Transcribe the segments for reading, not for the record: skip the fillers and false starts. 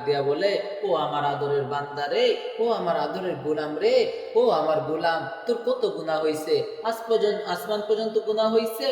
দিয়া বলে, ও আমার আদরের বান্দা রে, ও আমার আদরের গোলাম রে, ও আমার গোলাম, তোর কত গুনাহ হইছে, আসমান পর্যন্ত গুনাহ হইছে,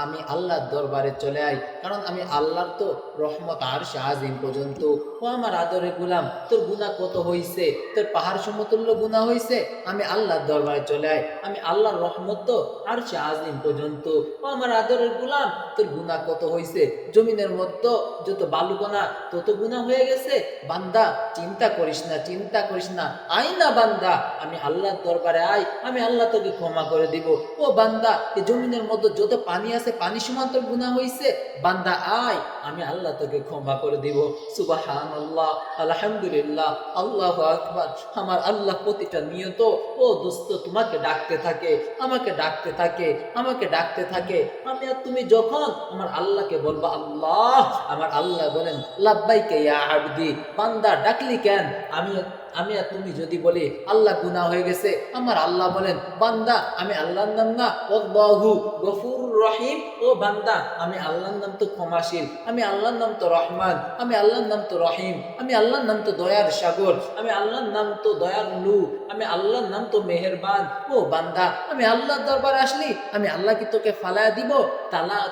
আমি আল্লাহর দরবারে চলে আই, কারণ আমি আল্লাহর তো রহমত আরশে আজিম পর্যন্ত। ও আমার আদরের গোলাম, তোর গুনাহ কত হইছে, তোর পাহাড় সমতুল্য গুনাহ হইছে, আমি আল্লাহর দরবারে চলে আই, আমি আল্লাহর রহমত তো আরশে আজিম পর্যন্ত। ও আমার আদরের গোলাম, তোর গুনাহ কত হইছে, জমিনের মধ্যে যত বালুকণা তত গুনাহ হয়ে গেছে, বান্দা চিন্তা করিস না, চিন্তা করিস না, আই না বান্দা, আমি আল্লাহর দরবারে আই, আমি আল্লাহ তোকে ক্ষমা করে দিব। ও বান্দা, এই জমিনের মধ্যে যত পানি আছে, পানি সমান তোর গুনাহ হইছে, বান্দা আয়, আমি আল্লাহ তোকে ক্ষমা করে দিব। সুবহানাল্লাহ, আলহামদুলিল্লাহ, আল্লাহু আকবার। আমার আল্লাহ প্রতিটা নিয়ত, ও দোস্ত, তোমাকে ডাকতে থাকে, আমাকে ডাকতে থাকে, আমাকে ডাকতে থাকে। আমি আর তুমি যখন আমার আল্লাহকে বলবো আল্লাহ, আমার আল্লাহ বলেন লাব্বাইকা ইয়া আবদি, বান্দা ডাকলি কেন? আমি আমি আর তুমি যদি বলি আল্লাহ গুনাহ হয়ে গেছে, আমার আল্লাহ বলেন বান্দা, আমি আল্লাহর নাম না আল্লাহু গফুরুর রহিম, ও বান্দা, আমি আল্লাহর নাম তো ক্ষমাশীল, আমি আল্লাহর নাম তো রহমান, আমি আল্লাহর নাম তো রহিম, আমি আল্লাহর নাম তো দয়ার সাগর, আমি আল্লাহর নাম তো দয়ালু, আমি আল্লাহর নাম তো মেহেরবান। ও বান্দা, আমি আল্লাহর দরবারে আসলি, আমি আল্লাহ কি তোকে ফালায়া দিব,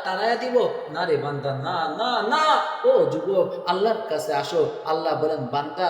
তাড়ায়া দিব? না রে বান্দা, না না না। ও যুবক, আল্লাহর কাছে আসো। আল্লাহ বলেন বান্দা,